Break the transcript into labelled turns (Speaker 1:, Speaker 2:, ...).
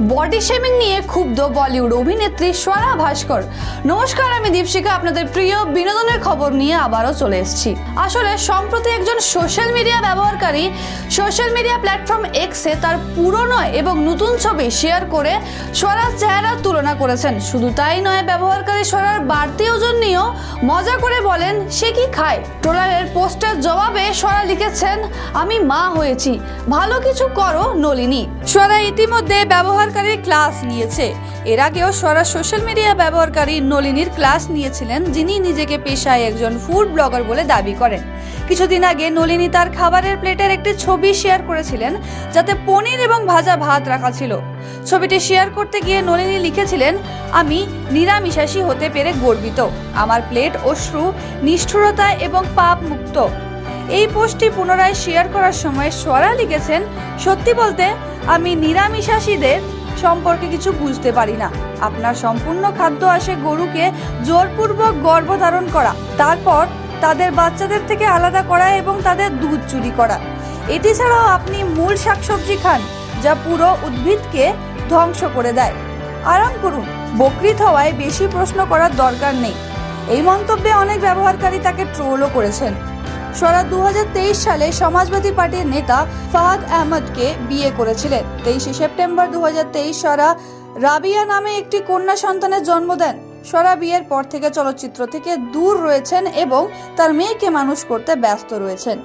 Speaker 1: Body shaming নিয়ে ক্ষুব্ধ বলিউড অভিনেত্রী স্বরা ভাস্কর। নমস্কার, আমি দীপশিখা আপনাদের প্রিয় বিনোদনের খবর নিয়ে আবারও চলে এসেছি। আসলে সম্প্রতি একজন সোশ্যাল মিডিয়া ব্যবহারকারী সোশ্যাল মিডিয়া প্ল্যাটফর্ম এক্সে তার পুরনো এবং নতুন ছবি শেয়ার করে স্বরার চেহারার তুলনা করেছেন। শুধু তাই নয়, ব্যবহারকারী স্বরার বাড়তি ওজন নিয়েও মজা করে বলেন সে কি খায়। ট্রোলারের পোস্টের জবাবে স্বরা লিখেছেন, আমি মা হয়েছি, ভালো কিছু করো নলিনী। স্বরা ইতিমধ্যে ব্যবহারকারীর ক্লাস নিয়েছে। এর আগেও স্বরা সোশ্যাল মিডিয়া ব্যবহারকারী নলিনীর ক্লাস নিয়েছিলেন, যিনি নিজেকে পেশায় একজন ফুড ব্লগার বলে দাবি করেন। কিছুদিন আগে নলিনী তার খাবারের প্লেটের একটি ছবি শেয়ার করেছিলেন, যাতে পনির এবং ভাজা ভাত রাখা ছিল। ছবিটি শেয়ার করতে গিয়ে নলিনী লিখেছিলেন, আমি নিরামিষাশী হতে পেরে গর্বিত, আমার প্লেট অশ্রু, নিষ্ঠুরতা এবং পাপ মুক্ত। এই পোস্টটি পুনরায় শেয়ার করার সময় স্বরা লিখেছেন, সত্যি বলতে আমি নিরামিষাশীদের সম্পর্কে কিছু বুঝতে পারি না। আপনার সম্পূর্ণ খাদ্য আসে গরুকে জোরপূর্বক গর্ভধারণ করা, তারপর তাদের বাচ্চাদের থেকে আলাদা করা এবং তাদের দুধ চুরি করা। এটি ছাড়াও আপনি মূল শাকসবজি খান, যা পুরো উদ্ভিদকে ধ্বংস করে দেয়। আরাম করুন, বকরিদ হওয়ায় বেশি প্রশ্ন করার দরকার নেই। এই মন্তব্যে অনেক ব্যবহারকারী তাকে ট্রোলও করেছেন। স্বরা 2023 সালে সমাজবাদী পার্টির নেতা ফাহাদ আহমদকে বিয়ে করেছিলেন। 23 সেপ্টেম্বর 2023 স্বরা রাবিয়া নামে একটি কন্যা সন্তানের জন্ম দেন। স্বরা বিয়ের পর থেকে চলচ্চিত্র থেকে দূর রয়েছেন এবং তার মেয়েকে মানুষ করতে ব্যস্ত রয়েছেন।